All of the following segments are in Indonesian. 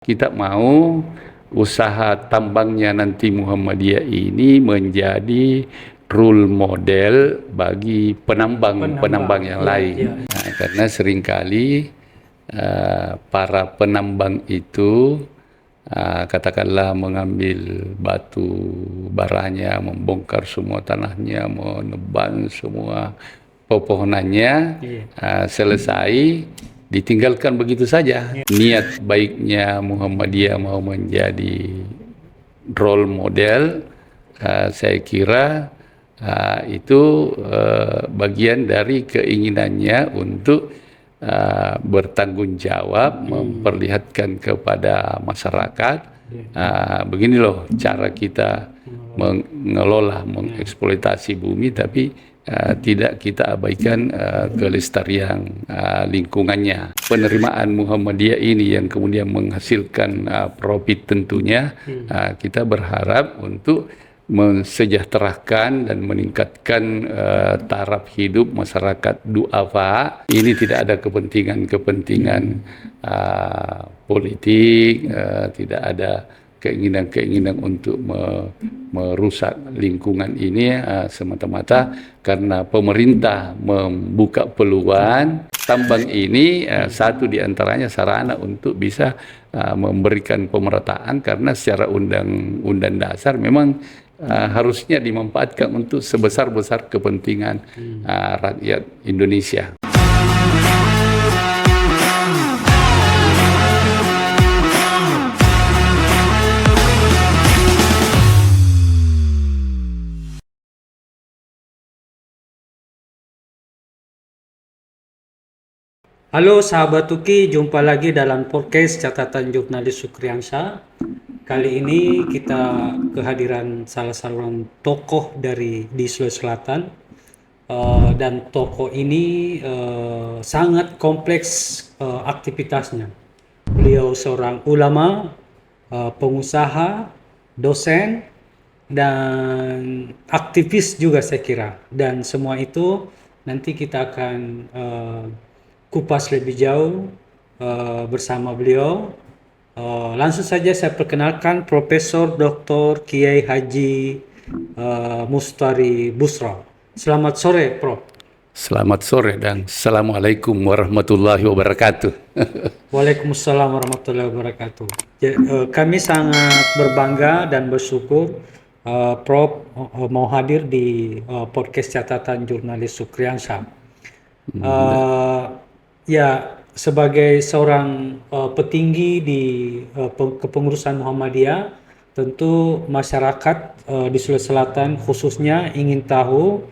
Kita mau usaha tambangnya nanti Muhammadiyah ini menjadi role model bagi penambang yang lain. Nah, karena seringkali para penambang itu katakanlah mengambil batu baranya, membongkar semua tanahnya, menebang semua pepohonannya, selesai ditinggalkan begitu saja. Niat baiknya Muhammadiyah mau menjadi role model, saya kira itu bagian dari keinginannya untuk bertanggung jawab, memperlihatkan kepada masyarakat, begini loh cara kita mengelola, mengeksploitasi bumi, tapi tidak kita abaikan kelestarian lingkungannya. Penerimaan Muhammadiyah ini yang kemudian menghasilkan profit tentunya, kita berharap untuk mensejahterakan dan meningkatkan taraf hidup masyarakat du'afa. Ini tidak ada kepentingan politik, tidak ada keinginan untuk merusak lingkungan ini, semata-mata karena pemerintah membuka peluang tambang ini, satu di antaranya sarana untuk bisa memberikan pemerataan, karena secara undang dasar memang harusnya dimanfaatkan untuk sebesar-besar kepentingan rakyat Indonesia. Halo sahabat Tuki, jumpa lagi dalam podcast catatan jurnalis Sukriansyah. Kali ini kita kehadiran salah seorang tokoh di Sulawesi Selatan, dan tokoh ini sangat kompleks aktivitasnya. Beliau seorang ulama, pengusaha, dosen, dan aktivis juga saya kira. Dan semua itu nanti kita akan kupas lebih jauh bersama beliau. Langsung saja saya perkenalkan Profesor Dr. Kiai Haji Mustari Busra. Selamat sore, Prof. Selamat sore dan Assalamualaikum warahmatullahi wabarakatuh. Waalaikumsalam warahmatullahi wabarakatuh. Kami sangat berbangga dan bersyukur Prof mau hadir di podcast catatan jurnalis Sukriansyah. Ya, sebagai seorang petinggi di kepengurusan Muhammadiyah, tentu masyarakat di Sulawesi Selatan khususnya ingin tahu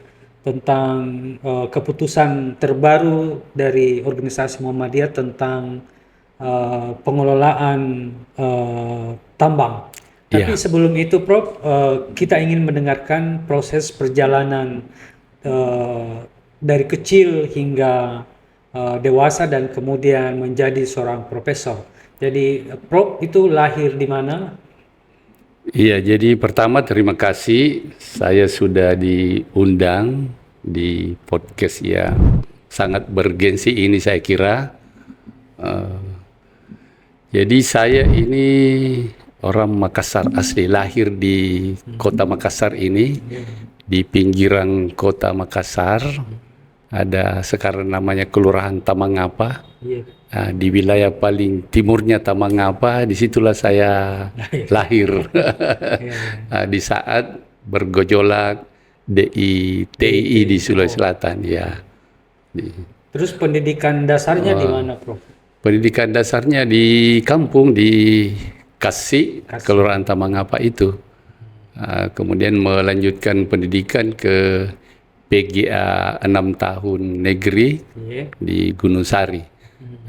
tentang keputusan terbaru dari organisasi Muhammadiyah tentang pengelolaan tambang. Tapi sebelum itu, Prof, kita ingin mendengarkan proses perjalanan dari kecil hingga dewasa dan kemudian menjadi seorang profesor. Jadi, Prof itu lahir di mana? Iya, jadi pertama terima kasih saya sudah diundang di podcast yang sangat bergensi ini, saya kira. Jadi saya ini orang Makassar asli, lahir di kota Makassar ini, di pinggiran kota Makassar. Ada sekarang namanya Kelurahan Tamangapa. Di wilayah paling timurnya Tamangapa, disitulah saya lahir. Di saat bergejolak TII di Sulawesi Selatan, ya. Terus pendidikan dasarnya di mana, Prof? Pendidikan dasarnya di kampung, di Kasih. Kelurahan Tamangapa itu. Kemudian melanjutkan pendidikan ke PGA 6 tahun negeri di Gunung Sari.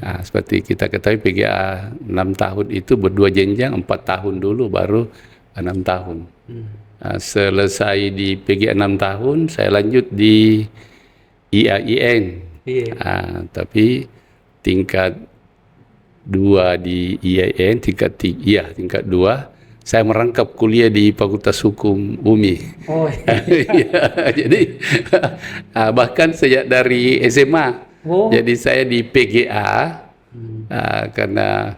Seperti kita ketahui, PGA 6 tahun itu berdua jenjang, 4 tahun dulu baru 6 tahun. Selesai di PGA 6 tahun, saya lanjut di IAIN. Tapi tingkat 2 di IAIN, tingkat 2 saya merangkap kuliah di Fakultas Hukum UMI. Jadi bahkan sejak dari SMA. Jadi saya di PGA karena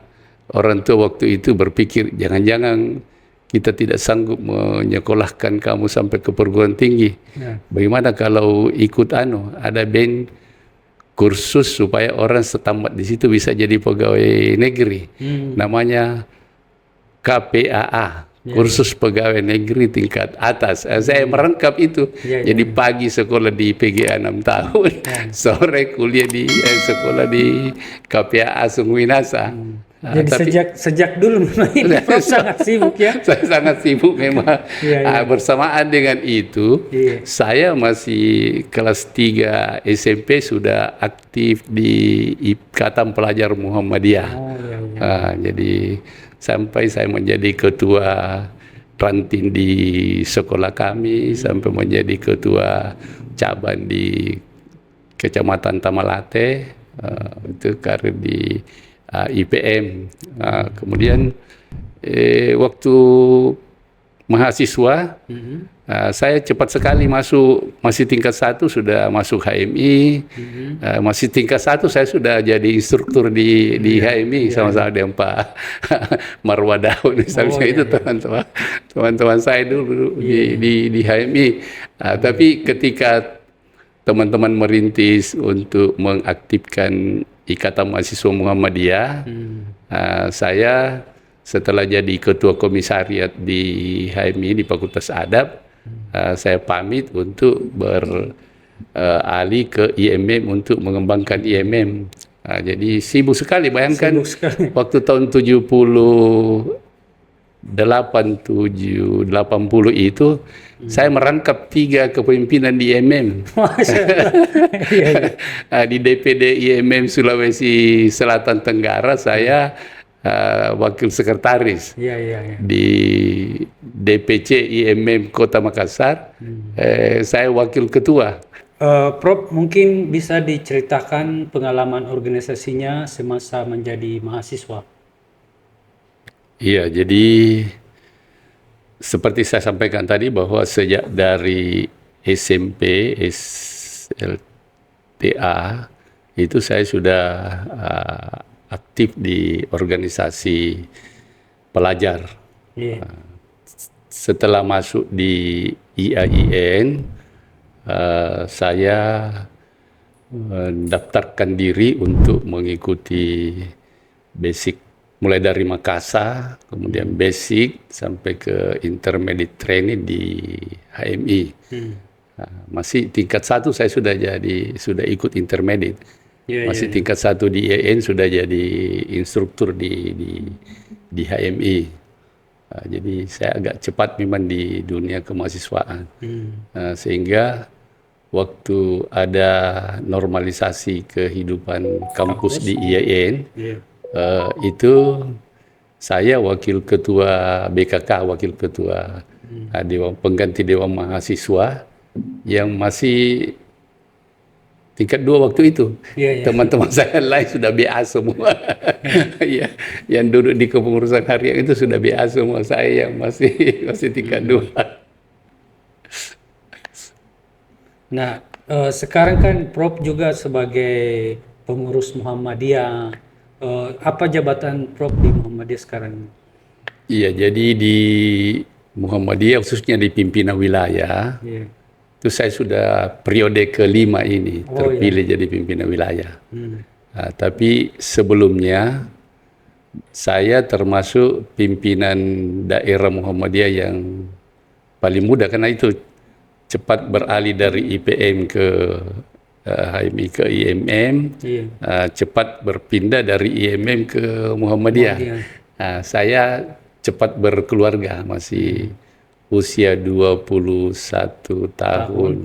orang tua waktu itu berpikir jangan-jangan kita tidak sanggup menyekolahkan kamu sampai ke perguruan tinggi. Bagaimana kalau ikut ada band kursus supaya orang setamat di situ bisa jadi pegawai negeri. Namanya KPAA. Kursus pegawai negeri tingkat atas. Saya merangkap itu. Jadi pagi sekolah di PGA 6 tahun, sore kuliah di sekolah di KPAA Sungguh Minasa. Jadi tapi, sejak dulu memang ini Prof sangat sibuk ya. Saya sangat sibuk memang. Bersamaan dengan itu, saya masih kelas 3 SMP sudah aktif di Ikatan Pelajar Muhammadiyah. Jadi sampai saya menjadi ketua ranting di sekolah kami, sampai menjadi ketua cabang di Kecamatan Tamalate, itu karir di IPM. Kemudian waktu mahasiswa, saya cepat sekali masih tingkat 1 sudah masuk HMI, masih tingkat 1 saya sudah jadi instruktur di HMI sama-sama dengan Pak Marwah Daud misalnya. Itu teman-teman saya dulu di HMI. Tapi ketika teman-teman merintis untuk mengaktifkan Ikatan Mahasiswa Muhammadiyah, saya setelah jadi ketua komisariat di HMI di Fakultas Adab, saya pamit untuk beralih ke IMM untuk mengembangkan IMM. Jadi sibuk sekali, bayangkan waktu tahun 80 itu saya merangkap 3 kepemimpinan di IMM. Di DPD IMM Sulawesi Selatan Tenggara saya wakil sekretaris. Di DPC IMM Kota Makassar, saya wakil ketua. Prof, mungkin bisa diceritakan pengalaman organisasinya semasa menjadi mahasiswa. Iya, jadi seperti saya sampaikan tadi bahwa sejak dari SMP, SLTA, itu saya sudah aktif di organisasi pelajar. Setelah masuk di IAIN, saya mendaftarkan diri untuk mengikuti basic, mulai dari Makassar, kemudian basic sampai ke intermediate training di HMI. Masih tingkat 1 saya sudah ikut intermediate. Masih tingkat 1 di IAIN sudah jadi instruktur di HMI. Jadi saya agak cepat memang di dunia kemahasiswaan. Sehingga waktu ada normalisasi kehidupan kampus di IAIN, itu saya wakil ketua BKK, wakil ketua pengganti Dewan Mahasiswa yang masih tingkat 2 waktu itu. Teman-teman saya lain sudah BA semua. Yang duduk di kepengurusan harian itu sudah BA semua. Saya yang masih tingkat 2. Nah, sekarang kan Prof juga sebagai pengurus Muhammadiyah. Apa jabatan Prof di Muhammadiyah sekarang? Iya, jadi di Muhammadiyah khususnya di pimpinan wilayah, itu saya sudah periode ke-5 ini terpilih jadi pimpinan wilayah. Tapi sebelumnya saya termasuk pimpinan daerah Muhammadiyah yang paling muda, karena itu cepat beralih dari IPM ke HMI ke IMM, cepat berpindah dari IMM ke Muhammadiyah. Saya cepat berkeluarga, masih usia 21 tahun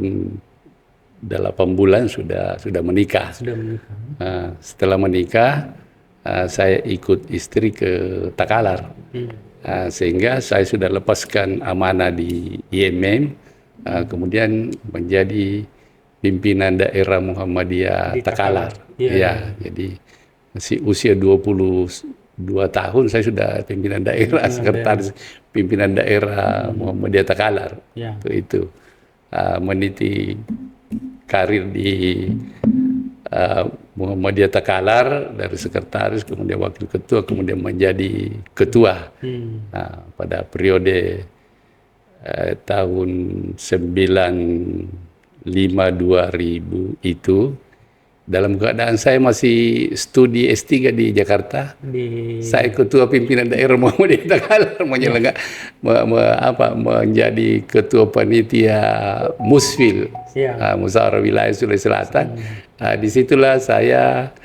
8 bulan sudah menikah. Setelah menikah, saya ikut istri ke Takalar, sehingga saya sudah lepaskan amanah di IMM, kemudian menjadi pimpinan daerah Muhammadiyah Takalar. Jadi masih usia 22 tahun saya sudah pimpinan daerah, sekretaris pimpinan daerah Muhammadiyah Takalar. Itu meniti karir di Muhammadiyah Takalar, dari sekretaris, kemudian wakil ketua, kemudian menjadi ketua. Pada periode tahun 95-2000 itu, dalam keadaan saya masih studi S3 di Jakarta, saya ketua pimpinan daerah Muhammadiyah Takalar menjadi ketua panitia Musfil, Musyawarah Wilayah Sulawesi Selatan. Disitulah saya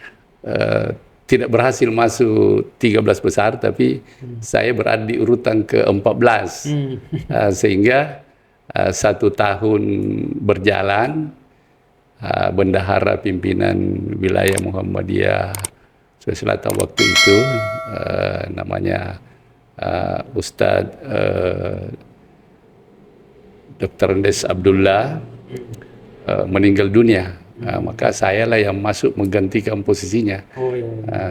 tidak berhasil masuk 13 besar, tapi saya berada di urutan ke-14. Sehingga 1 tahun berjalan, bendahara pimpinan wilayah Muhammadiyah Sulawesi Selatan waktu itu, namanya Ustadz Dr. Andes Abdullah, meninggal dunia. Maka saya lah yang masuk menggantikan posisinya.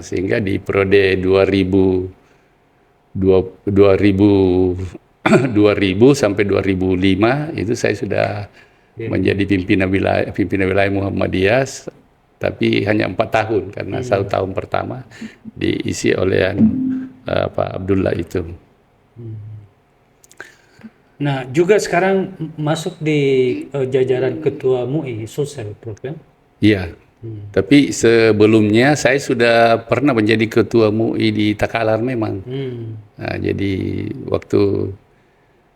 Sehingga di periode 2000 sampai 2005 itu saya sudah menjadi pimpinan wilayah Muhammadiyah, tapi hanya 4 tahun karena 1 tahun pertama diisi oleh Pak Abdullah itu. Nah, juga sekarang masuk di jajaran ketua MUI Sulsel, Prof. Ya? Iya. Tapi sebelumnya saya sudah pernah menjadi ketua MUI di Takalar memang. Jadi waktu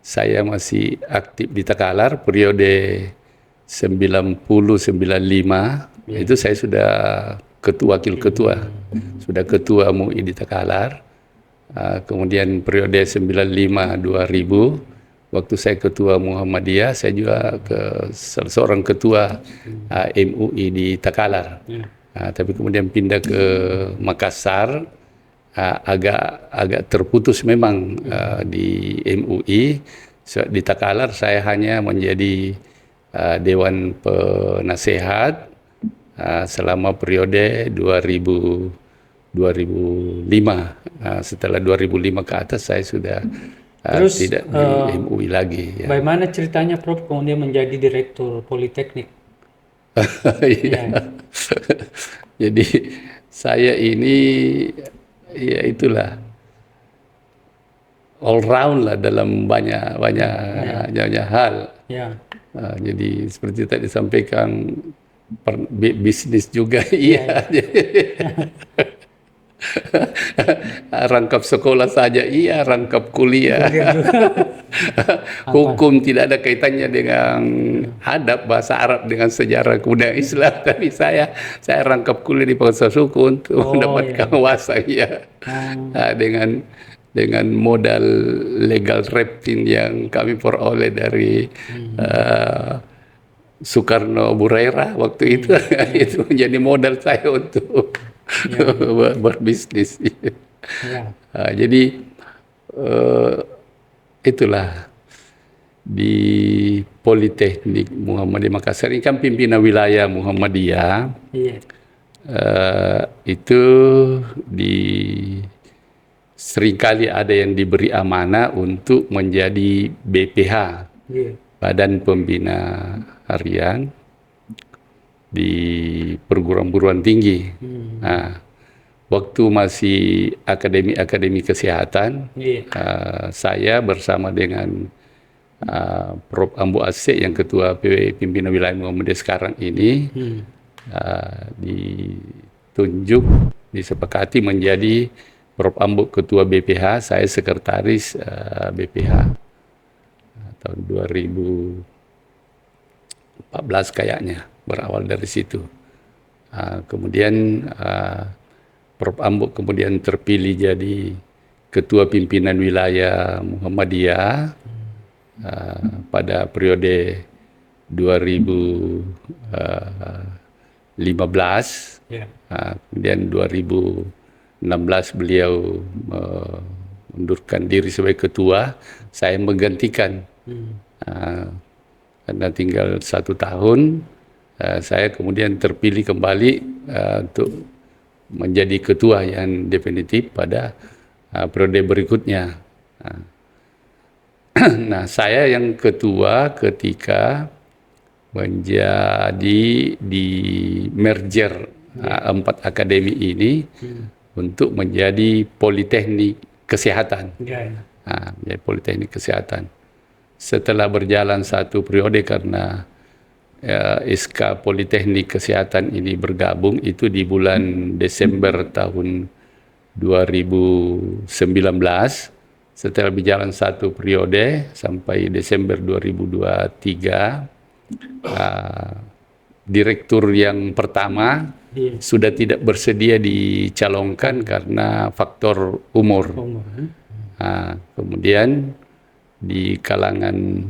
saya masih aktif di Takalar periode 90-95 itu saya sudah wakil ketua, sudah ketua MUI di Takalar. Kemudian periode 95-2000 waktu saya ketua Muhammadiyah, saya juga seorang ketua MUI di Takalar. Tapi kemudian pindah ke Makassar, agak terputus memang di MUI. Di Takalar saya hanya menjadi Dewan Penasehat selama periode 2005. Setelah 2005 ke atas saya sudah tidak di MUI lagi. Bagaimana ceritanya Prof kemudian menjadi Direktur Politeknik? Jadi saya ini ya itulah all round lah dalam banyak hal. Jadi seperti tadi disampaikan, bisnis juga rangkap sekolah saja rangkap kuliah. Hukum tidak ada kaitannya dengan adab, bahasa Arab dengan sejarah kebudayaan Islam, tapi saya rangkap kuliah di Fakultas Hukum untuk mendapatkan wawasan dengan modal legal rating yang kami peroleh dari Soekarno Burera waktu itu. Itu menjadi modal saya untuk berbisnis. Jadi itulah di Politeknik Muhammadiyah Makassar ini kan pimpinan wilayah Muhammadiyah. Itu seringkali ada yang diberi amanah untuk menjadi BPH, Badan Pembina Harian di perguruan tinggi. Waktu masih akademi kesehatan, saya bersama dengan Prof. Ambu Asek yang ketua pimpinan wilayah Muhammadiyah sekarang ini, disepakati menjadi Prof. Ambu ketua BPH, saya sekretaris BPH tahun 2014 kayaknya, berawal dari situ. Kemudian Prof. Ambu kemudian terpilih jadi ketua pimpinan wilayah Muhammadiyah pada periode 2015. Kemudian 2016 beliau mengundurkan diri sebagai ketua, saya menggantikan. Karena tinggal 1 tahun, saya kemudian terpilih kembali untuk menjadi ketua yang definitif pada periode berikutnya. Nah, saya yang ketua ketika menjadi di merger 4 akademi ini untuk menjadi politeknik kesehatan. Menjadi politeknik kesehatan. Setelah berjalan 1 periode karena SK Politeknik Kesehatan ini bergabung itu di bulan Desember tahun 2019. Setelah berjalan 1 periode sampai Desember 2023, direktur yang pertama sudah tidak bersedia dicalonkan karena faktor umur. Kemudian di kalangan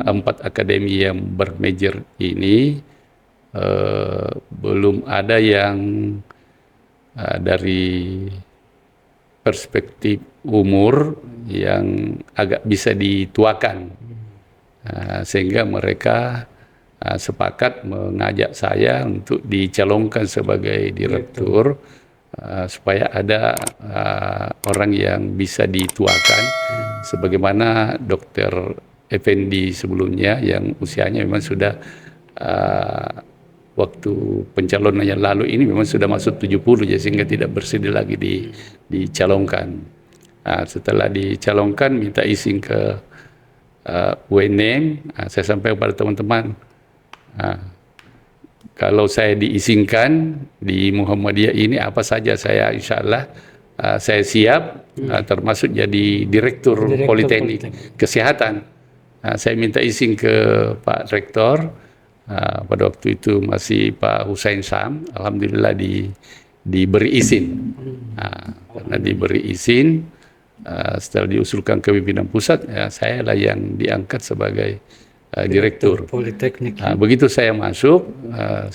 4 akademi yang bermajor ini belum ada yang dari perspektif umur yang agak bisa dituakan, sehingga mereka sepakat mengajak saya untuk dicalonkan sebagai direktur, supaya ada orang yang bisa dituakan sebagaimana Dr. Effendi sebelumnya yang usianya memang sudah waktu pencalonannya lalu ini memang sudah masuk 70, jadi sehingga tidak bersedia lagi dicalonkan. Setelah dicalonkan minta izin ke UNM, saya sampaikan kepada teman-teman, kalau saya diizinkan di Muhammadiyah ini apa saja saya insya Allah saya siap, termasuk jadi direktur Politeknik Kesehatan. Saya minta izin ke Pak Rektor, pada waktu itu masih Pak Hussein Sam, alhamdulillah diberi izin. Karena diberi izin, setelah diusulkan ke pimpinan pusat, saya lah yang diangkat sebagai direktur Politeknik. Begitu saya masuk,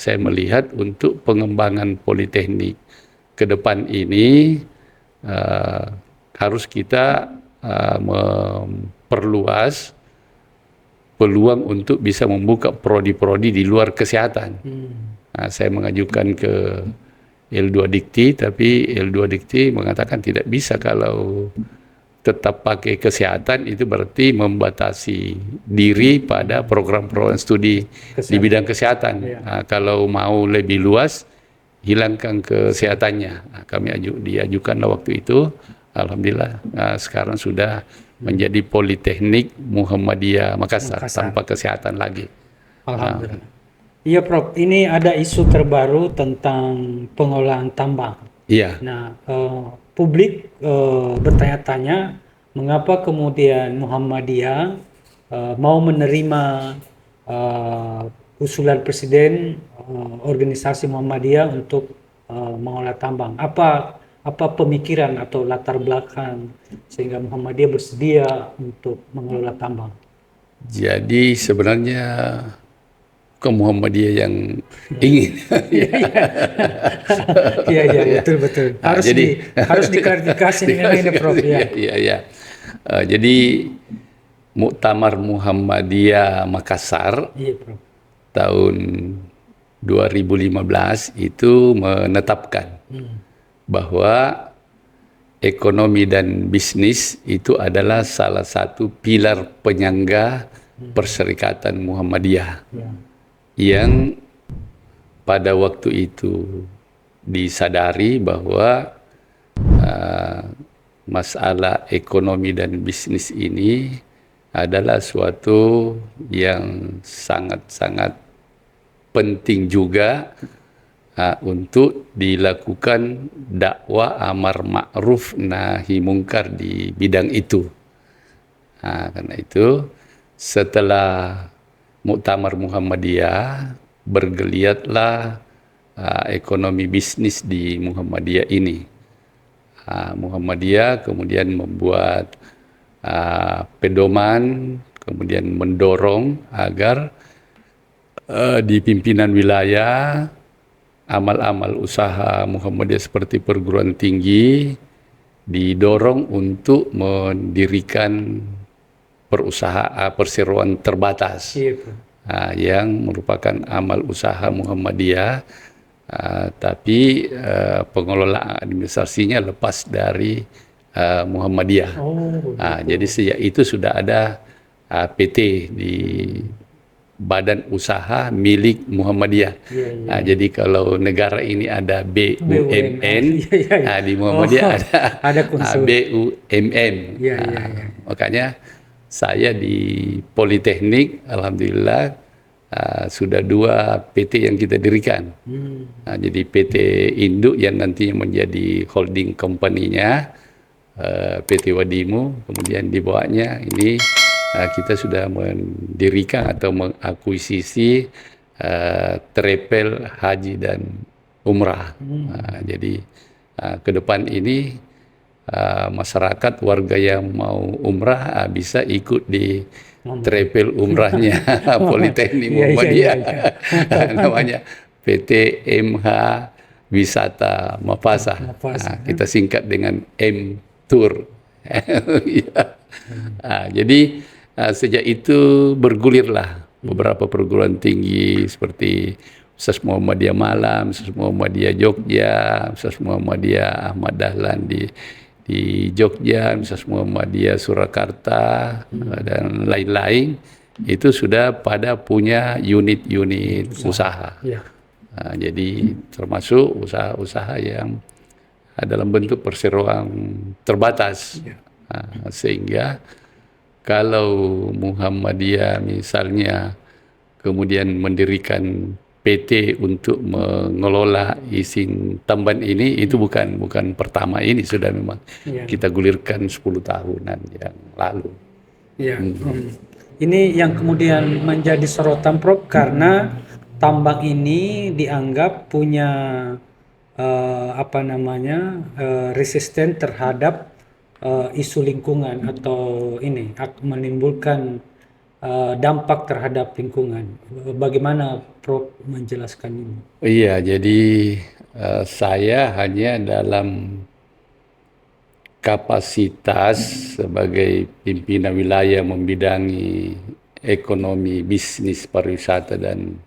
saya melihat untuk pengembangan politeknik ke depan ini harus kita memperluas peluang untuk bisa membuka prodi-prodi di luar kesehatan. Saya mengajukan ke L2 Dikti, tapi L2 Dikti mengatakan tidak bisa kalau tetap pakai kesehatan, itu berarti membatasi diri pada program-program studi di bidang kesehatan. Kalau mau lebih luas, hilangkan kesehatannya. Kami diajukanlah waktu itu, alhamdulillah sekarang sudah menjadi Politeknik Muhammadiyah Makassar tanpa kesehatan lagi. Alhamdulillah. Iya Prof, ini ada isu terbaru tentang pengolahan tambang. Iya. Nah, publik bertanya-tanya mengapa kemudian Muhammadiyah mau menerima usulan Presiden organisasi Muhammadiyah untuk mengolah tambang. Apa pemikiran atau latar belakang sehingga Muhammadiyah bersedia untuk mengelola tambang? Jadi sebenarnya ke Muhammadiyah yang ingin. Iya, betul. Harus diklarifikasi dengan ini, Prof. Iya. Jadi Muktamar Muhammadiyah Makassar tahun 2015 itu menetapkan bahwa ekonomi dan bisnis itu adalah salah satu pilar penyangga Perserikatan Muhammadiyah yang pada waktu itu disadari bahwa masalah ekonomi dan bisnis ini adalah suatu yang sangat-sangat penting juga untuk dilakukan dakwah amar ma'ruf nahi mungkar di bidang itu. Karena itu setelah Muktamar Muhammadiyah bergeliatlah ekonomi bisnis di Muhammadiyah ini. Muhammadiyah kemudian membuat pedoman, kemudian mendorong agar di pimpinan wilayah amal-amal usaha Muhammadiyah seperti perguruan tinggi didorong untuk mendirikan perseroan terbatas yang merupakan amal usaha Muhammadiyah, tapi pengelolaan administrasinya lepas dari Muhammadiyah. Jadi sejak itu sudah ada PT badan usaha milik Muhammadiyah. Jadi kalau negara ini ada BUMN, di Muhammadiyah ada BUMM. Makanya saya di Politeknik, alhamdulillah sudah 2 PT yang kita dirikan. Jadi PT induk yang nantinya menjadi holding company-nya, PT Wadimu, kemudian di bawahnya ini kita sudah mendirikan atau mengakuisisi travel haji dan umrah. Jadi ke depan ini masyarakat warga yang mau umrah bisa ikut di travel umrahnya Politeknik Muhammadiyah. Namanya PT MH Wisata Mapasa. Kita singkat dengan M Tour. Jadi sejak itu bergulirlah beberapa perguruan tinggi seperti Ustaz Muhammadiyah Malam, Ustaz Muhammadiyah Jogja, Ustaz Muhammadiyah Ahmad Dahlan di Jogja, Ustaz Muhammadiyah Surakarta, dan lain-lain. Itu sudah pada punya unit-unit usaha. Jadi termasuk usaha-usaha yang dalam bentuk perseroan terbatas. Sehingga kalau Muhammadiyah misalnya kemudian mendirikan PT untuk mengelola izin tambahan ini, itu bukan pertama ini, sudah memang kita gulirkan 10 tahunan yang lalu. Ini yang kemudian menjadi sorotan, Prof, karena tambang ini dianggap punya resisten terhadap isu lingkungan atau ini menimbulkan dampak terhadap lingkungan. Bagaimana Prof menjelaskan ini? Iya, jadi saya hanya dalam kapasitas sebagai pimpinan wilayah membidangi ekonomi, bisnis, pariwisata dan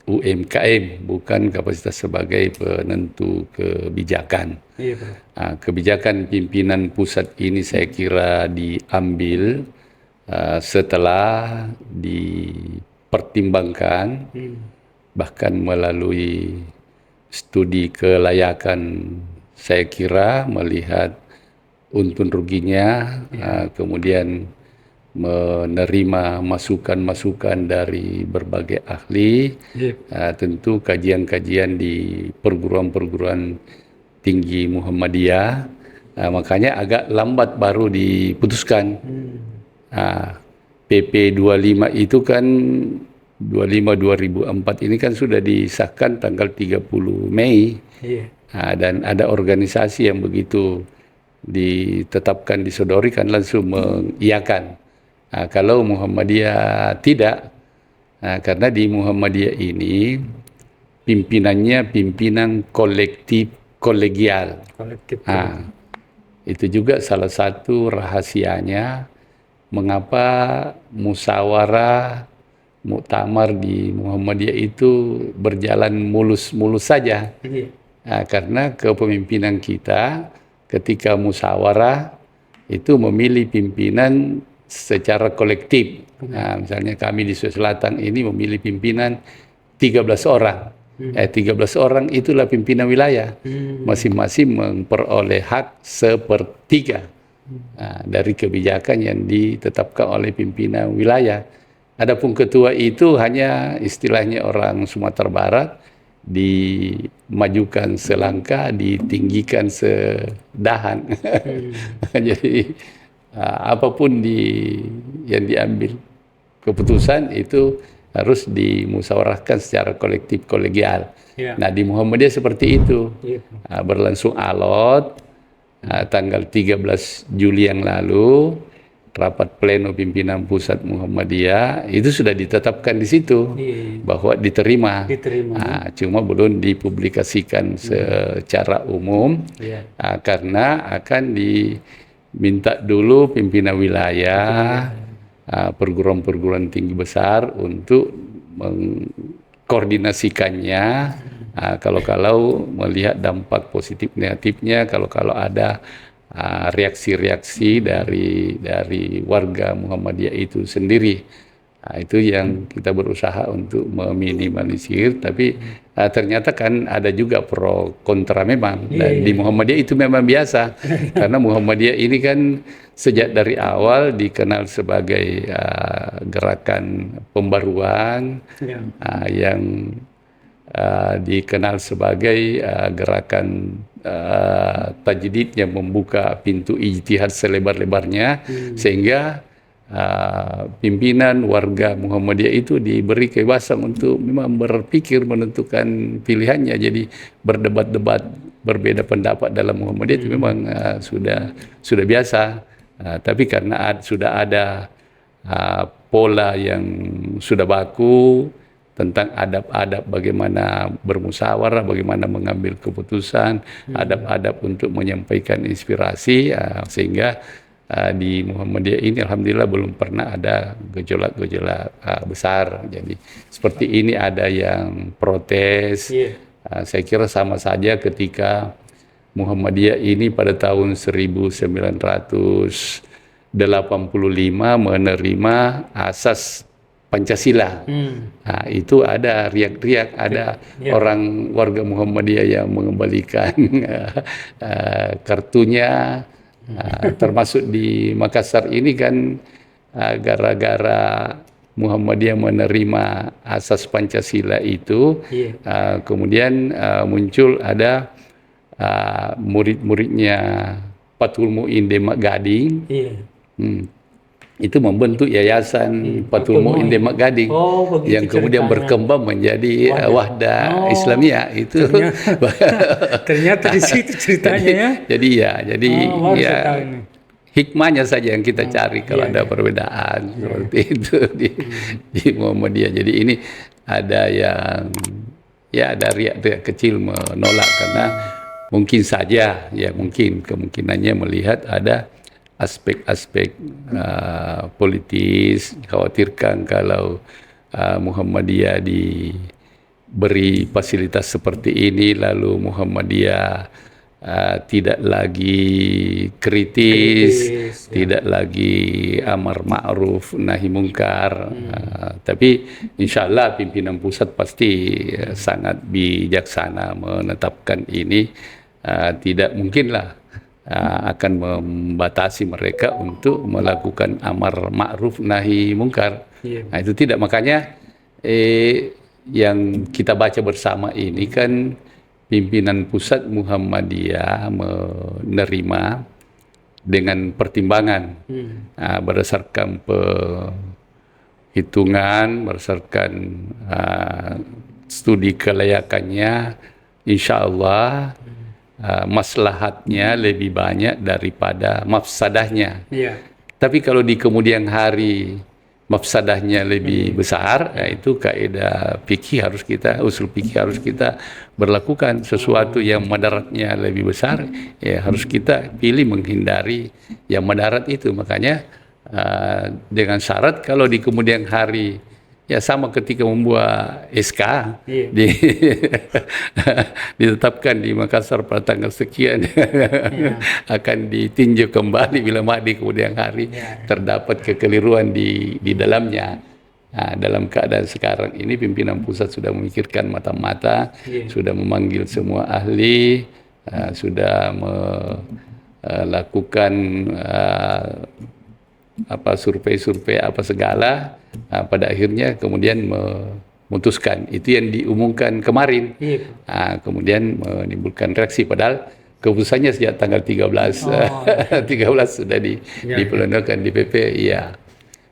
UMKM, bukan kapasitas sebagai penentu kebijakan. Kebijakan pimpinan pusat ini saya kira diambil setelah dipertimbangkan, bahkan melalui studi kelayakan, saya kira melihat untung ruginya, kemudian menerima masukan-masukan dari berbagai ahli, tentu kajian-kajian di perguruan-perguruan tinggi Muhammadiyah, makanya agak lambat baru diputuskan. PP 25 itu kan 25/2004 ini kan sudah disahkan tanggal 30 Mei. Dan ada organisasi yang begitu ditetapkan disodori kan langsung mengiyakan. Kalau Muhammadiyah tidak, karena di Muhammadiyah ini pimpinannya pimpinan kolektif kolegial. Itu juga salah satu rahasianya mengapa musyawarah muktamar di Muhammadiyah itu berjalan mulus-mulus saja. Karena kepemimpinan kita ketika musyawarah itu memilih pimpinan secara kolektif. Misalnya kami di Sulawesi Selatan ini memilih pimpinan 13 orang. 13 orang itulah pimpinan wilayah. Masing-masing memperoleh hak 1/3 dari kebijakan yang ditetapkan oleh pimpinan wilayah. Adapun ketua itu hanya istilahnya orang Sumatera Barat, dimajukan selangkah, ditinggikan sedahan. Jadi apapun yang diambil keputusan itu harus dimusyawarahkan secara kolektif kolegial. Nah di Muhammadiyah seperti itu. Berlangsung alot tanggal 13 Juli yang lalu, rapat pleno pimpinan pusat Muhammadiyah itu sudah ditetapkan di situ bahwa diterima. Cuma belum dipublikasikan secara umum karena akan diminta dulu pimpinan wilayah, perguruan-perguruan tinggi besar untuk mengkoordinasikannya. Kalau melihat dampak positif negatifnya, kalau ada reaksi-reaksi dari warga Muhammadiyah itu sendiri. Itu yang kita berusaha untuk meminimalisir, tapi ternyata kan ada juga pro kontra memang. Dan di Muhammadiyah itu memang biasa, karena Muhammadiyah ini kan sejak dari awal dikenal sebagai gerakan pembaruan yang dikenal sebagai gerakan tajdid yang membuka pintu ijtihad selebar-lebarnya, sehingga pimpinan warga Muhammadiyah itu diberi kebebasan untuk memang berpikir, menentukan pilihannya. Jadi berdebat-debat, berbeda pendapat dalam Muhammadiyah itu memang sudah biasa. Tapi karena sudah ada pola yang sudah baku tentang adab-adab bagaimana bermusyawarah, bagaimana mengambil keputusan, adab-adab untuk menyampaikan inspirasi, sehingga di Muhammadiyah ini alhamdulillah belum pernah ada gejolak-gejolak besar. Jadi seperti ini ada yang protes. Saya kira sama saja ketika Muhammadiyah ini pada tahun 1985 menerima asas Pancasila. Itu ada riak-riak, ada orang warga Muhammadiyah yang mengembalikan kartunya. Termasuk di Makassar ini kan gara-gara Muhammadiyah menerima asas Pancasila itu, kemudian muncul ada murid-muridnya Fathul Mu'in Demak Gading, itu membentuk yayasan Fathul Mu'in Demak Gading, yang kemudian berkembang menjadi Wahda Islamiyah. Itu ternyata di situ ceritanya ya. Jadi hikmahnya saja yang kita cari kalau ada perbedaan seperti itu di Muhammadiyah. Jadi ini ada yang ada riak-riak kecil menolak karena mungkin saja mungkin kemungkinannya melihat ada aspek-aspek politis, khawatirkan kalau Muhammadiyah diberi fasilitas seperti ini lalu Muhammadiyah tidak lagi kritis, tidak lagi amar ma'ruf nahi mungkar. Tapi insya Allah pimpinan pusat pasti sangat bijaksana menetapkan ini. Tidak mungkinlah akan membatasi mereka untuk melakukan amar ma'ruf nahi mungkar. Itu tidak. Makanya yang kita baca bersama ini kan pimpinan pusat Muhammadiyah menerima dengan pertimbangan berdasarkan perhitungan, berdasarkan studi kelayakannya, insya Allah maslahatnya lebih banyak daripada mafsadahnya. Tapi kalau di kemudian hari mafsadahnya lebih besar, itu kaidah fikih usul fikih harus kita berlakukan. Sesuatu yang madaratnya lebih besar, harus kita pilih menghindari yang madarat itu. Makanya dengan syarat kalau di kemudian hari sama ketika membuat SK ditetapkan di Makassar pada tanggal sekian akan ditinjau kembali bila di kemudian hari terdapat kekeliruan di dalamnya. Dalam keadaan sekarang ini pimpinan pusat sudah memikirkan mata-mata, sudah memanggil semua ahli, sudah melakukan survei-survei apa segala, pada akhirnya kemudian memutuskan. Itu yang diumumkan kemarin. Kemudian menimbulkan reaksi, padahal keputusannya sejak tanggal 13 sudah dipelontarkan di PP.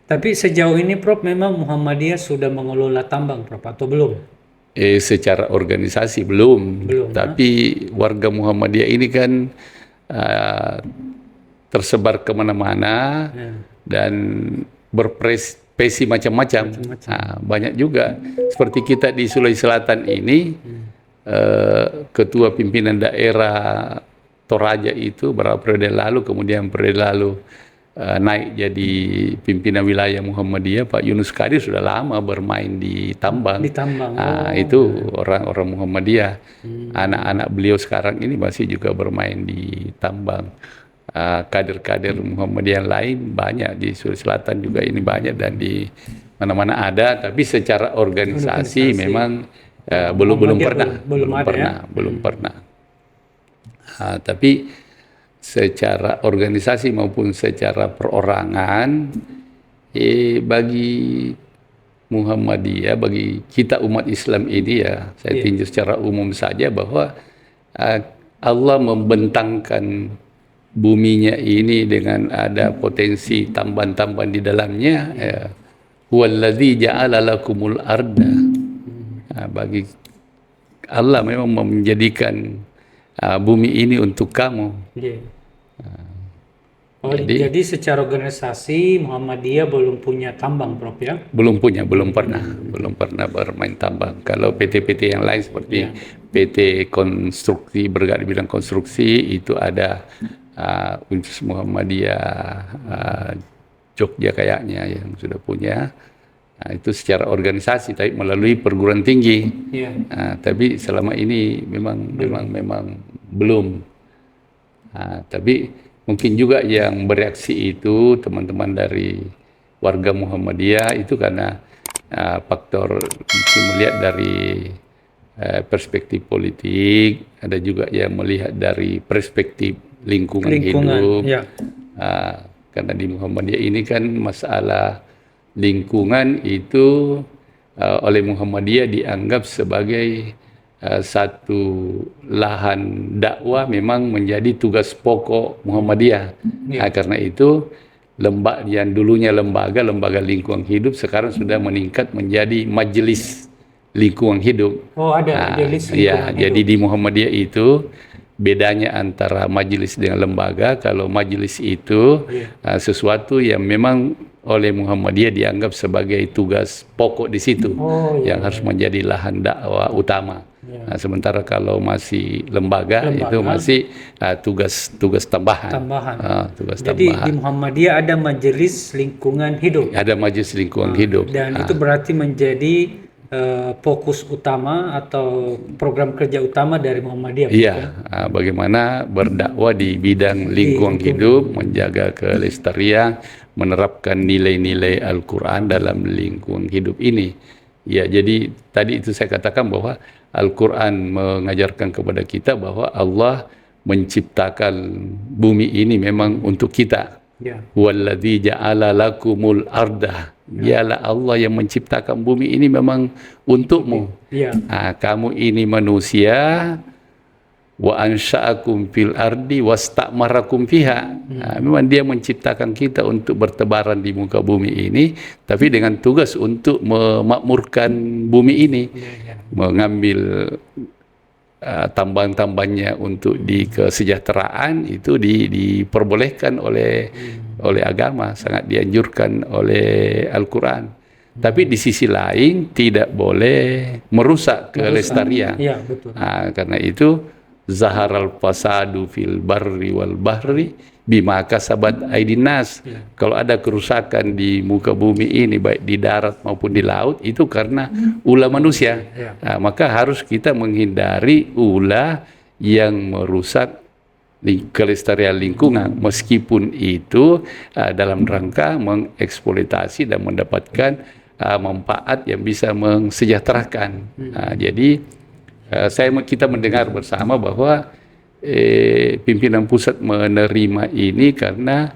Tapi sejauh ini Prof, memang Muhammadiyah sudah mengelola tambang Prof atau belum? Secara organisasi belum. Tapi warga Muhammadiyah ini kan tersebar kemana-mana dan berprofesi macam-macam. Banyak juga seperti kita di Sulawesi Selatan ini, ketua pimpinan daerah Toraja itu beberapa periode lalu, kemudian periode lalu naik jadi pimpinan wilayah Muhammadiyah, Pak Yunus Kadir sudah lama bermain di tambang. Itu orang-orang Muhammadiyah. Anak-anak beliau sekarang ini masih juga bermain di tambang. Kader-kader Muhammadiyah lain banyak di Sulawesi Selatan juga ini banyak, dan di mana-mana ada, tapi secara organisasi memang belum pernah, belum pernah. Tapi secara organisasi maupun secara perorangan, bagi Muhammadiyah, bagi kita umat Islam ini ya, saya tinjau secara umum saja bahwa Allah membentangkan buminya ini dengan ada potensi tambahan-tambahan di dalamnya. Huwallazi ja'ala lakumul arda. Bagi Allah memang menjadikan bumi ini untuk kamu. Jadi secara organisasi Muhammadiyah belum punya tambang, Prof ya? Belum pernah bermain tambang. Kalau PT-PT yang lain seperti PT konstruksi, bergerak di bidang konstruksi, itu ada Universitas Muhammadiyah Jogja kayaknya yang sudah punya. Itu secara organisasi, tapi melalui perguruan tinggi. Tapi selama ini memang belum. Tapi mungkin juga yang bereaksi itu teman-teman dari warga Muhammadiyah itu karena faktor mungkin melihat dari perspektif politik, ada juga yang melihat dari perspektif lingkungan hidup. Karena di Muhammadiyah ini kan masalah lingkungan itu oleh Muhammadiyah dianggap sebagai satu lahan dakwah, memang menjadi tugas pokok Muhammadiyah. Karena itu yang dulunya lembaga lingkungan hidup sekarang sudah meningkat menjadi majelis lingkungan hidup. Ada majelis lingkungan hidup. Jadi di Muhammadiyah itu bedanya antara majelis dengan lembaga. Kalau majelis itu sesuatu yang memang oleh Muhammadiyah dianggap sebagai tugas pokok di situ, yang harus menjadi lahan dakwah utama. Sementara kalau masih lembaga itu masih tugas tambahan. Jadi di Muhammadiyah ada majelis lingkungan hidup. Ada majelis lingkungan hidup. Dan itu berarti menjadi fokus utama atau program kerja utama dari Muhammadiyah. Bagaimana berdakwah di bidang lingkungan hidup, menjaga kelestarian, menerapkan nilai-nilai Al-Quran dalam lingkungan hidup ini. Jadi tadi itu saya katakan bahwa Al-Quran mengajarkan kepada kita bahwa Allah menciptakan bumi ini memang untuk kita. Wallazi ja'ala lakumul arda. Dialah Allah yang menciptakan bumi ini memang untukmu. Kamu ini manusia, wa ansha'akum fil ardi wastamarakum fiha. Memang dia menciptakan kita untuk bertebaran di muka bumi ini, tapi dengan tugas untuk memakmurkan bumi ini, mengambil tambang-tambangnya untuk di kesejahteraan itu diperbolehkan oleh agama, sangat dianjurkan oleh Al-Quran. Tapi di sisi lain tidak boleh merusak kelestarian. Karena itu zaharal fasadu fil barri wal bahri bima kasabat aydin nas. Kalau ada kerusakan di muka bumi ini baik di darat maupun di laut, itu karena ulah manusia. Maka harus kita menghindari ulah yang merusak kelestarian lingkungan, meskipun itu dalam rangka mengeksploitasi dan mendapatkan manfaat yang bisa mensejahterakan. Jadi kita mendengar bersama bahwa pimpinan pusat menerima ini karena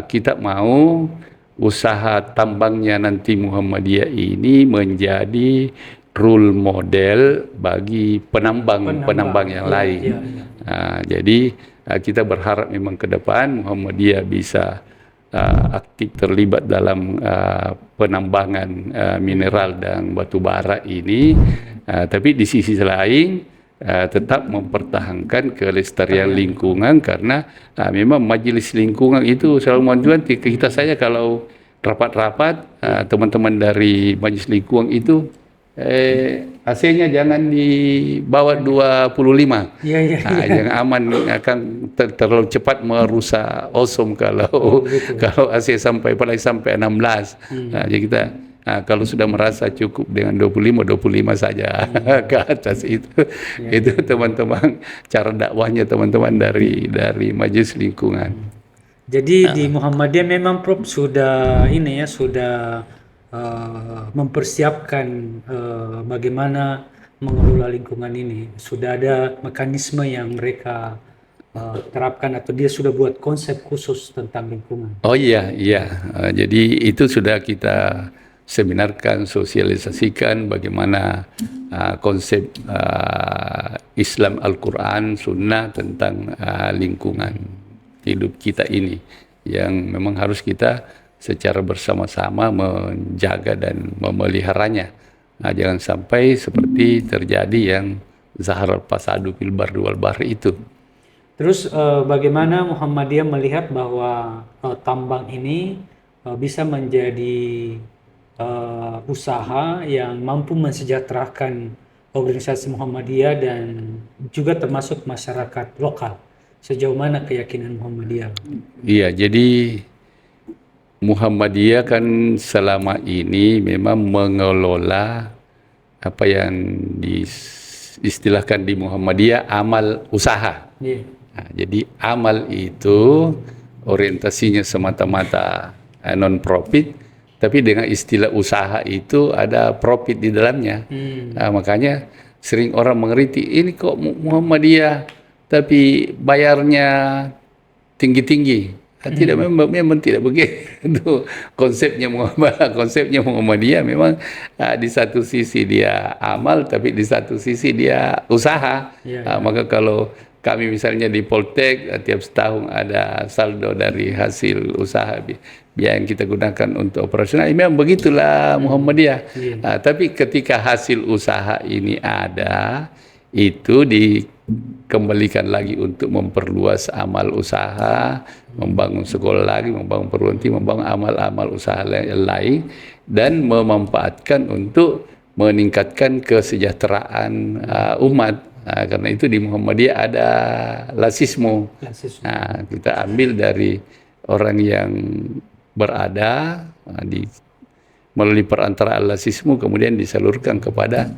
kita mau usaha tambangnya nanti Muhammadiyah ini menjadi role model bagi penambang yang lain. Jadi kita berharap memang ke depan Muhammadiyah bisa aktif terlibat dalam penambangan mineral dan batu bara ini, tapi di sisi lain tetap mempertahankan kelestarian lingkungan, karena memang majelis lingkungan itu selalu menunjukkan kita saja kalau rapat-rapat teman-teman dari majelis lingkungan itu AC-nya jangan di bawah 25. Yang aman akan terlalu cepat merusak ozon kalau AC sampai 16. Jadi kita kalau sudah merasa cukup dengan 25 saja ke atas itu. Itu teman-teman cara dakwahnya teman-teman dari majelis lingkungan. Jadi di Muhammadiyah memang Prof sudah mempersiapkan bagaimana mengelola lingkungan ini? Sudah ada mekanisme yang mereka terapkan atau dia sudah buat konsep khusus tentang lingkungan? Oh iya, iya. Jadi itu sudah kita seminarkan, sosialisasikan bagaimana konsep Islam Al-Quran, Sunnah tentang lingkungan hidup kita ini, yang memang harus kita secara bersama-sama menjaga dan memeliharanya. Jangan sampai seperti terjadi yang Zahar al-Fasadu fil barri wal bahri itu. Terus bagaimana Muhammadiyah melihat bahwa tambang ini bisa menjadi usaha yang mampu mensejahterakan organisasi Muhammadiyah dan juga termasuk masyarakat lokal? Sejauh mana keyakinan Muhammadiyah? Iya, jadi Muhammadiyah kan selama ini memang mengelola apa yang diistilahkan di Muhammadiyah amal usaha. Yeah. Nah, jadi amal itu orientasinya semata-mata non-profit, tapi dengan istilah usaha itu ada profit di dalamnya. Nah, makanya sering orang mengerti, ini kok Muhammadiyah tapi bayarnya tinggi-tinggi. Tidak, memang tidak begitu. Konsepnya Muhammadiyah memang di satu sisi dia amal, tapi di satu sisi dia usaha. Maka kalau kami misalnya di Poltek tiap setahun ada saldo dari hasil usaha biaya yang kita gunakan untuk operasional, memang begitulah Muhammadiyah. Tapi ketika hasil usaha ini ada, itu dikembalikan lagi untuk memperluas amal usaha, membangun sekolah lagi, membangun perguruan tinggi, membangun amal-amal usaha lain, dan memanfaatkan untuk meningkatkan kesejahteraan umat. Karena itu di Muhammadiyah ada lasismo. Kita ambil dari orang yang berada melalui perantaraan lasismo, kemudian disalurkan kepada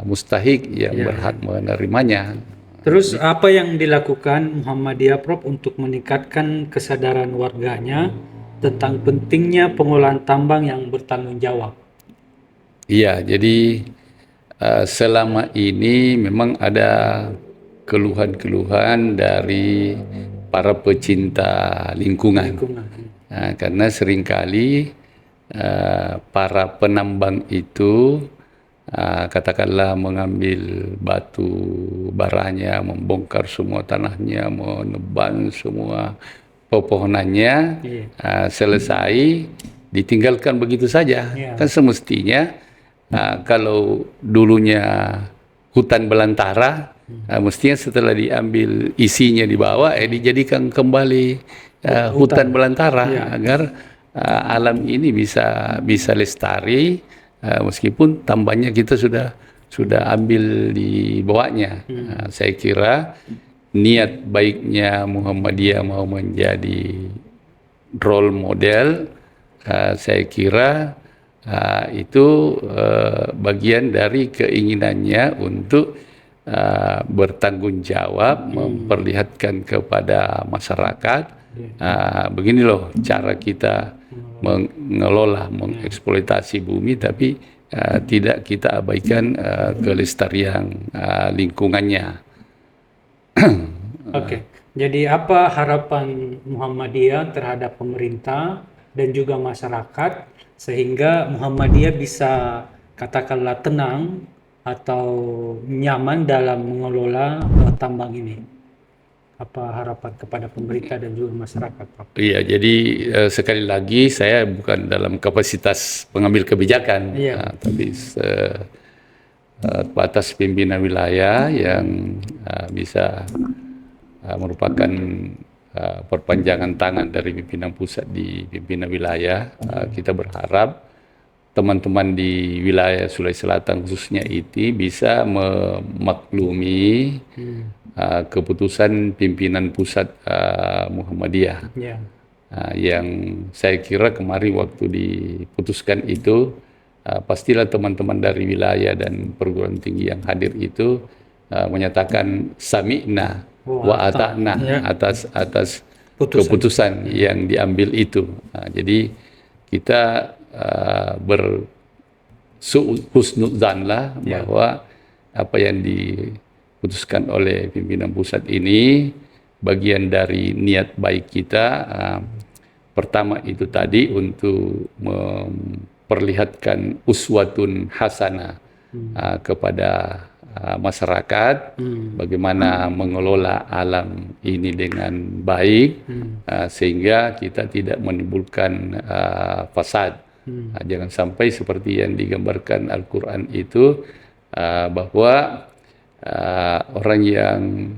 mustahik yang berhak menerimanya. Terus apa yang dilakukan Muhammadiyah, Prof, untuk meningkatkan kesadaran warganya tentang pentingnya pengolahan tambang yang bertanggung jawab? Iya, jadi selama ini memang ada keluhan-keluhan dari para pecinta lingkungan. Karena seringkali para penambang itu katakanlah mengambil batu baranya, membongkar semua tanahnya, menebang semua pepohonannya, selesai ditinggalkan begitu saja. Kan semestinya kalau dulunya hutan belantara, mestinya setelah diambil isinya dibawa, dijadikan kembali hutan belantara agar alam ini bisa lestari, meskipun tambangnya kita sudah ambil di bawahnya. Saya kira niat baiknya Muhammadiyah mau menjadi role model, saya kira itu bagian dari keinginannya untuk bertanggung jawab, memperlihatkan kepada masyarakat, begini loh cara kita mengelola, mengeksploitasi bumi, tapi tidak kita abaikan kelestarian lingkungannya. Oke, jadi apa harapan Muhammadiyah terhadap pemerintah dan juga masyarakat sehingga Muhammadiyah bisa katakanlah tenang atau nyaman dalam mengelola tambang ini? Apa harapan kepada pemerintah dan juga masyarakat, Pak? Iya, jadi sekali lagi saya bukan dalam kapasitas pengambil kebijakan, tapi batas pimpinan wilayah yang bisa merupakan perpanjangan tangan dari pimpinan pusat di pimpinan wilayah. Kita berharap teman-teman di wilayah Sulawesi Selatan khususnya itu bisa memaklumi keputusan pimpinan pusat Muhammadiyah. Yang saya kira kemarin waktu diputuskan itu, pastilah teman-teman dari wilayah dan perguruan tinggi yang hadir itu menyatakan sami'na wa ata'na atas keputusan yang diambil itu. Jadi kita berhusnudzan lah bahwa apa yang diputuskan oleh pimpinan pusat ini bagian dari niat baik kita. Pertama itu tadi untuk memperlihatkan uswatun hasanah kepada masyarakat, bagaimana mengelola alam ini dengan baik, sehingga kita tidak menimbulkan fasad. Jangan sampai seperti yang digambarkan Al-Quran itu, bahwa orang yang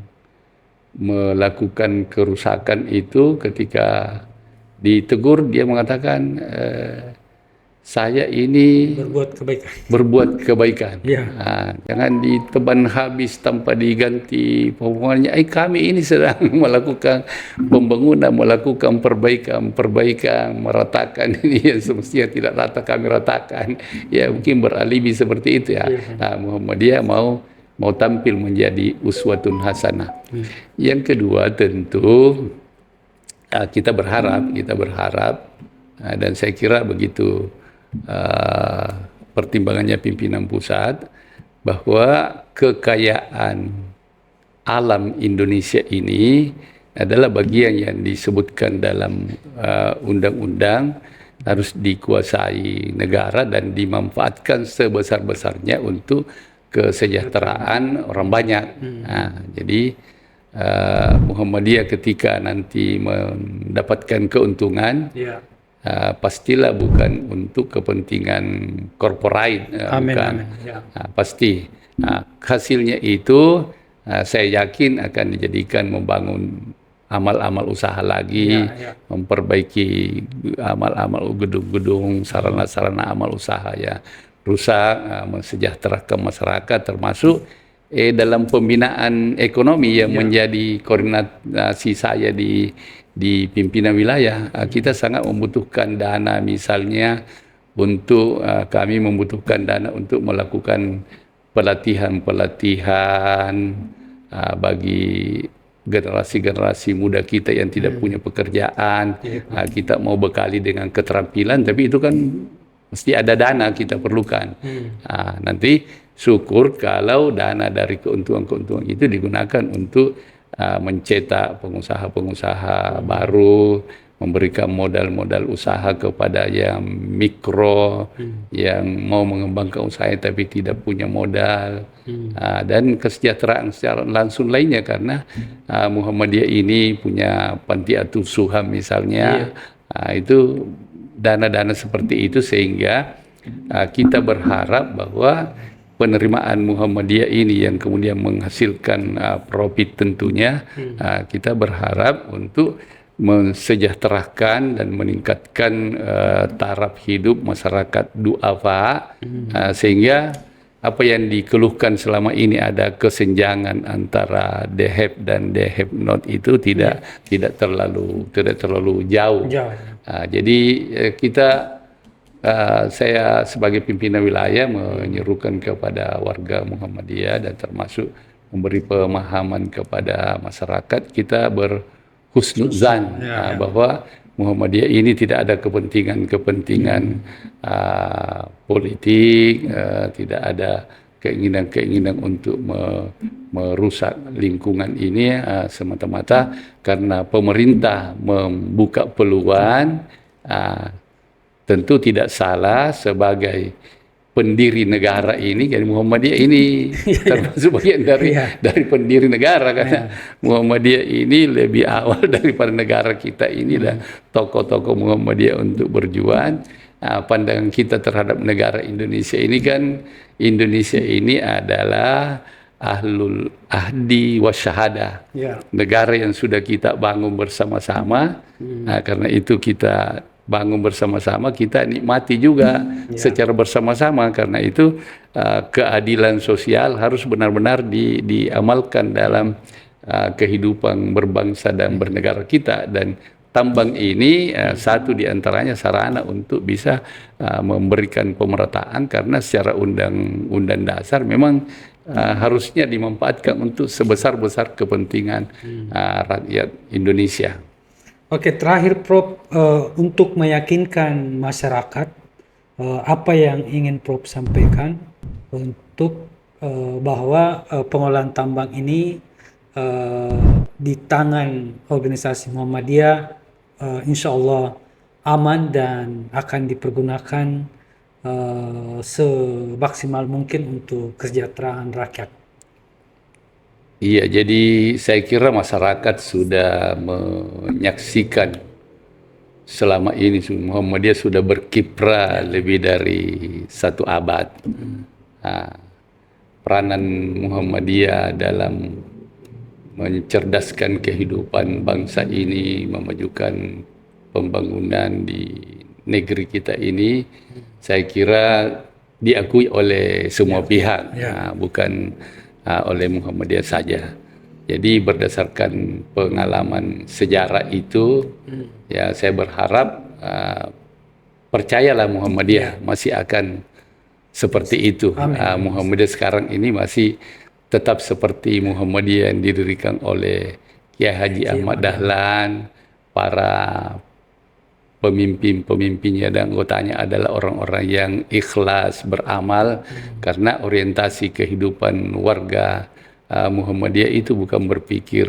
melakukan kerusakan itu ketika ditegur dia mengatakan, saya ini berbuat kebaikan. Jangan diteban habis tanpa diganti pokoknya. Kami ini sedang melakukan pembangunan, melakukan perbaikan, meratakan ini yang semestinya tidak rata kami ratakan. Ya mungkin beralibi seperti itu ya. Muhammadiyah mau tampil menjadi uswatun hasanah. Yang kedua tentu kita berharap dan saya kira begitu pertimbangannya pimpinan pusat, bahwa kekayaan alam Indonesia ini adalah bagian yang disebutkan dalam undang-undang harus dikuasai negara dan dimanfaatkan sebesar-besarnya untuk kesejahteraan orang banyak. Jadi Muhammadiyah ketika nanti mendapatkan keuntungan, pastilah bukan untuk kepentingan corporate, bukan. Pasti hasilnya itu saya yakin akan dijadikan membangun amal-amal usaha lagi, memperbaiki amal-amal gedung-gedung, sarana-sarana amal usaha ya rusak, mensejahterakan masyarakat, termasuk dalam pembinaan ekonomi yang menjadi koordinasi saya di pimpinan wilayah. Kita sangat membutuhkan dana, misalnya untuk kami membutuhkan dana untuk melakukan pelatihan bagi generasi-generasi muda kita yang tidak punya pekerjaan. Kita mau bekali dengan keterampilan, tapi itu kan mesti ada dana kita perlukan. Nanti syukur kalau dana dari keuntungan-keuntungan itu digunakan untuk mencetak pengusaha-pengusaha baru, memberikan modal-modal usaha kepada yang mikro, yang mau mengembangkan usahanya tapi tidak punya modal, dan kesejahteraan secara langsung lainnya, karena Muhammadiyah ini punya panti asuhan misalnya. Itu dana-dana seperti itu, sehingga kita berharap bahwa penerimaan Muhammadiyah ini yang kemudian menghasilkan profit tentunya, kita berharap untuk mensejahterakan dan meningkatkan taraf hidup masyarakat du'afa, sehingga apa yang dikeluhkan selama ini ada kesenjangan antara the have dan the have not itu tidak terlalu jauh. Jadi kita saya sebagai pimpinan wilayah menyerukan kepada warga Muhammadiyah dan termasuk memberi pemahaman kepada masyarakat, kita berhusnudzan bahwa Muhammadiyah ini tidak ada kepentingan politik, tidak ada keinginan untuk merusak lingkungan ini, semata-mata karena pemerintah membuka peluang. Tentu tidak salah sebagai pendiri negara ini, jadi Muhammadiyah ini termasuk bagian dari pendiri negara, karena Muhammadiyah ini lebih awal daripada negara kita ini, dan tokoh-tokoh Muhammadiyah untuk berjuang. Pandangan kita terhadap negara Indonesia ini kan, Indonesia ini adalah ahlul ahdi wasyahadah, negara yang sudah kita bangun bersama-sama. Karena itu kita bangun bersama-sama, kita nikmati juga secara bersama-sama. Karena itu keadilan sosial harus benar-benar diamalkan dalam kehidupan berbangsa dan bernegara kita, dan tambang ini satu di antaranya sarana untuk bisa memberikan pemerataan, karena secara undang dasar memang harusnya dimanfaatkan untuk sebesar-besar kepentingan rakyat Indonesia. Oke, terakhir Prof, untuk meyakinkan masyarakat apa yang ingin Prof sampaikan untuk bahwa pengolahan tambang ini di tangan organisasi Muhammadiyah insya Allah aman dan akan dipergunakan semaksimal mungkin untuk kesejahteraan rakyat. Iya, jadi saya kira masyarakat sudah menyaksikan selama ini Muhammadiyah sudah berkiprah lebih dari 1 abad. Nah, peranan Muhammadiyah dalam mencerdaskan kehidupan bangsa ini, memajukan pembangunan di negeri kita ini, saya kira diakui oleh semua pihak, bukan oleh Muhammadiyah saja. Jadi berdasarkan pengalaman sejarah itu, ya saya berharap percayalah Muhammadiyah masih akan seperti itu. Muhammadiyah sekarang ini masih tetap seperti Muhammadiyah yang didirikan oleh Kiai Haji Ahmad Dahlan, para pemimpin-pemimpinnya dan anggotanya adalah orang-orang yang ikhlas beramal, karena orientasi kehidupan warga Muhammadiyah itu bukan berpikir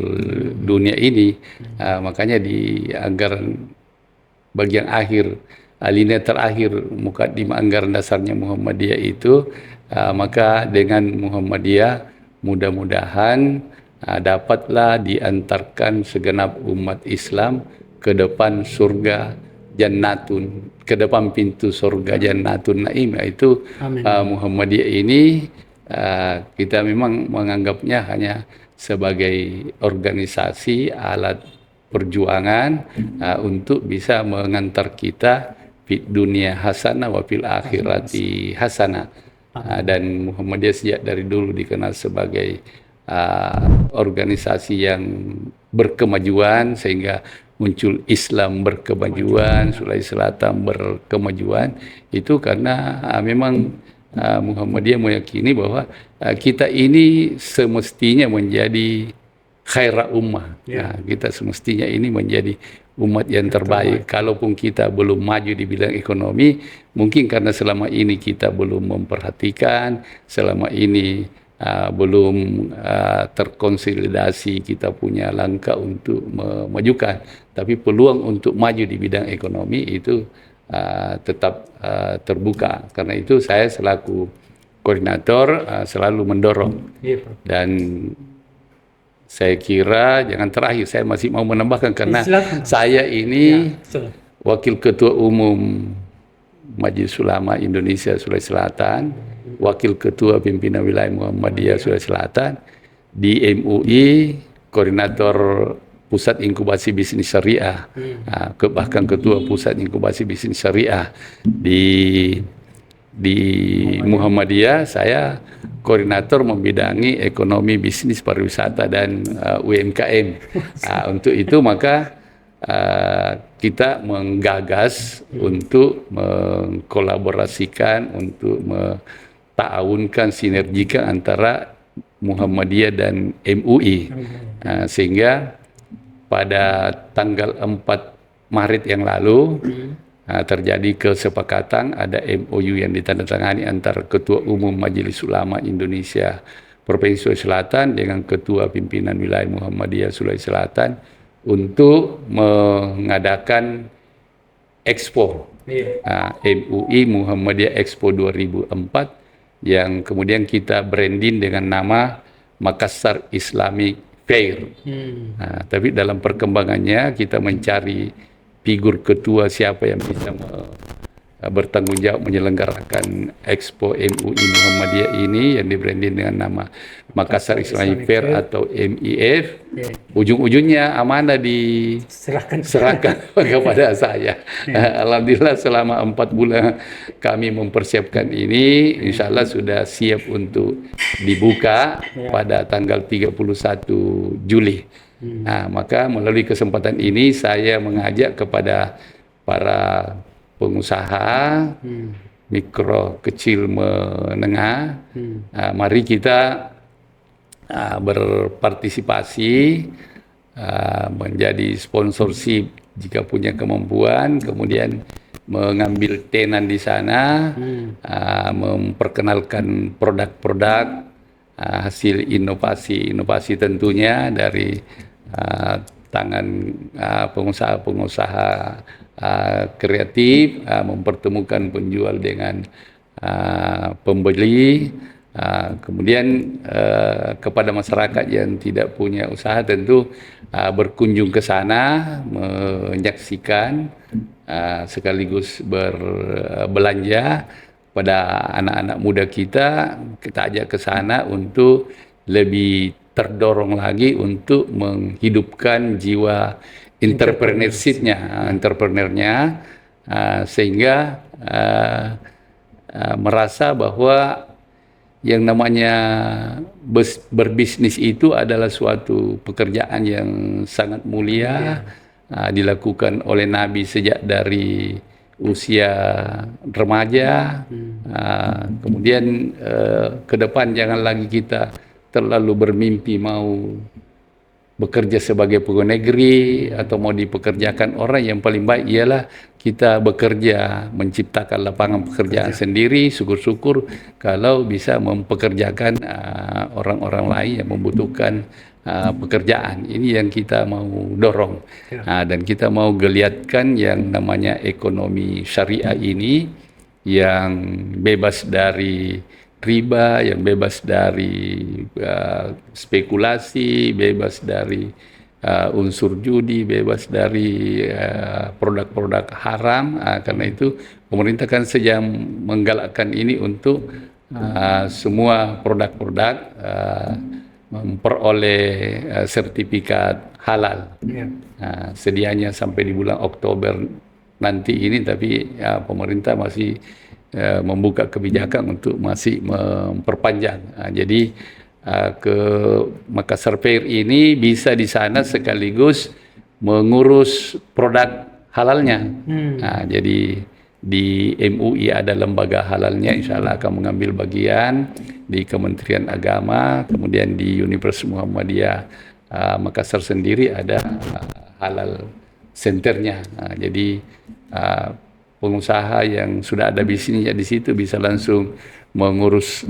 dunia ini. Makanya di anggaran bagian akhir, alinea terakhir mukadimah anggaran dasarnya Muhammadiyah itu, maka dengan Muhammadiyah mudah-mudahan dapatlah diantarkan segenap umat Islam ke depan surga Jannatun, ke depan pintu surga Jannatun Naim. Itu Muhammadiyah ini kita memang menganggapnya hanya sebagai organisasi alat perjuangan untuk bisa mengantar kita di dunia hasanah wa fil akhirati hasanah. Dan Muhammadiyah sejak dari dulu dikenal sebagai organisasi yang berkemajuan, sehingga muncul Islam berkemajuan, Sulawesi Selatan berkemajuan. Itu karena memang Muhammadiyah meyakini bahwa kita ini semestinya menjadi khaira ummah. Kita semestinya ini menjadi umat yang terbaik. Kalaupun kita belum maju di bidang ekonomi, mungkin karena selama ini kita belum memperhatikan, selama ini belum terkonsolidasi kita punya langkah untuk memajukan. Tapi peluang untuk maju di bidang ekonomi itu tetap terbuka. Karena itu saya selaku koordinator selalu mendorong. Dan saya kira jangan terakhir, saya masih mau menambahkan karena saya ini Wakil Ketua Umum Majelis Ulama Indonesia Sulawesi Selatan, Wakil Ketua Pimpinan Wilayah Muhammadiyah Sulawesi Selatan, di MUI, Koordinator Pusat Inkubasi Bisnis Syariah, bahkan Ketua Pusat Inkubasi Bisnis Syariah di Muhammadiyah. Saya koordinator membidangi ekonomi, bisnis, pariwisata, dan UMKM. Untuk itu maka kita menggagas untuk mengkolaborasikan, untuk ta'awunkan, sinergikan antara Muhammadiyah dan MUI. Sehingga pada tanggal 4 Maret yang lalu terjadi kesepakatan, ada MOU yang ditandatangani antara Ketua Umum Majelis Ulama Indonesia Provinsi Sulawesi Selatan dengan Ketua Pimpinan Wilayah Muhammadiyah Sulawesi Selatan untuk mengadakan Expo MUI Muhammadiyah Expo 2004, yang kemudian kita branding dengan nama Makassar Islamic Fair. Tapi dalam perkembangannya kita mencari figur ketua siapa yang bisa bertanggung jawab menyelenggarakan Expo MUI Muhammadiyah ini yang dibranding dengan nama Makassar Islamic Fair atau MIF. Ujung-ujungnya amanah diserahkan kepada saya. Alhamdulillah selama 4 bulan kami mempersiapkan ini, insya Allah sudah siap untuk dibuka pada tanggal 31 Juli. Maka melalui kesempatan ini saya mengajak kepada para pengusaha mikro, kecil, menengah, mari kita berpartisipasi, menjadi sponsorship jika punya kemampuan, kemudian mengambil tenan di sana, memperkenalkan produk-produk hasil inovasi tentunya dari tangan pengusaha-pengusaha kreatif, mempertemukan penjual dengan pembeli, kemudian kepada masyarakat yang tidak punya usaha tentu berkunjung ke sana, menyaksikan sekaligus berbelanja. Pada anak-anak muda kita ajak ke sana untuk lebih terdorong lagi untuk menghidupkan jiwa entrepreneurnya, sehingga merasa bahwa yang namanya berbisnis itu adalah suatu pekerjaan yang sangat mulia, dilakukan oleh Nabi sejak dari usia remaja. Kemudian ke depan jangan lagi kita terlalu bermimpi mau bekerja sebagai pegawai negeri atau mau dipekerjakan orang. Yang paling baik ialah kita bekerja, menciptakan lapangan pekerjaan sendiri. Syukur-syukur kalau bisa mempekerjakan orang-orang lain yang membutuhkan pekerjaan. Ini yang kita mau dorong. Dan kita mau geliatkan yang namanya ekonomi syariah ini, yang bebas dari riba, yang bebas dari spekulasi, bebas dari unsur judi, bebas dari produk-produk haram. Karena itu pemerintah kan sedang menggalakkan ini untuk semua produk-produk memperoleh sertifikat halal. Sedianya sampai di bulan Oktober nanti ini, tapi pemerintah masih membuka kebijakan untuk masih memperpanjang. Jadi ke Makassar Fair ini bisa di sana sekaligus mengurus produk halalnya. Jadi di MUI ada lembaga halalnya, insya Allah akan mengambil bagian di Kementerian Agama, kemudian di Universitas Muhammadiyah Makassar sendiri ada halal centernya. Jadi pengusaha yang sudah ada bisnisnya di situ bisa langsung mengurus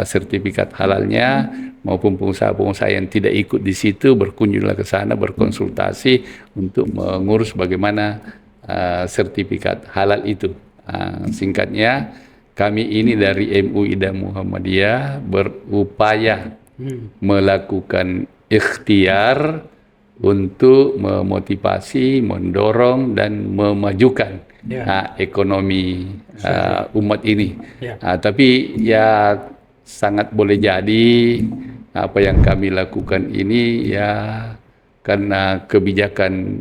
sertifikat halalnya, maupun pengusaha-pengusaha yang tidak ikut di situ berkunjunglah ke sana, berkonsultasi untuk mengurus bagaimana sertifikat halal itu. Singkatnya, kami ini dari MUI dan Muhammadiyah berupaya melakukan ikhtiar untuk memotivasi, mendorong dan memajukan ekonomi umat ini. Tapi ya sangat boleh jadi apa yang kami lakukan ini ya karena kebijakan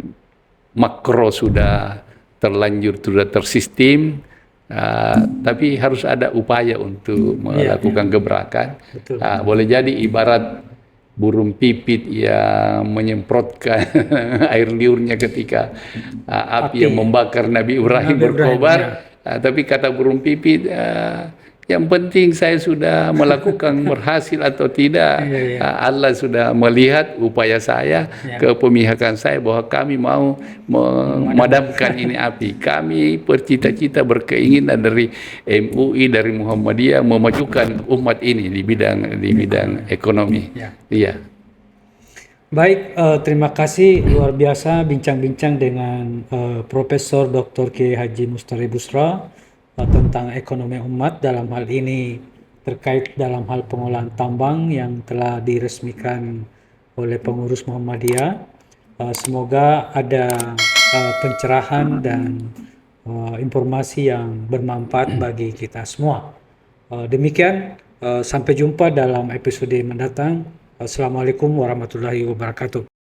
makro sudah terlanjur, sudah tersistem, tapi harus ada upaya untuk melakukan gebrakan. Boleh jadi ibarat burung pipit yang menyemprotkan air liurnya ketika api yang membakar Nabi Ibrahim berkobar. Tapi kata burung pipit, yang penting saya sudah melakukan berhasil atau tidak. Allah sudah melihat upaya saya, kepemihakan saya bahwa kami mau memadamkan ini api. Kami bercita-cita, berkeinginan dari MUI, dari Muhammadiyah memajukan umat ini di bidang ekonomi. Baik, terima kasih, luar biasa bincang-bincang dengan Profesor Dr. Kiai Haji Mustari Busra tentang ekonomi umat, dalam hal ini terkait dalam hal pengolahan tambang yang telah diresmikan oleh pengurus Muhammadiyah. Semoga ada pencerahan dan informasi yang bermanfaat bagi kita semua. Demikian, sampai jumpa dalam episode mendatang. Assalamualaikum warahmatullahi wabarakatuh.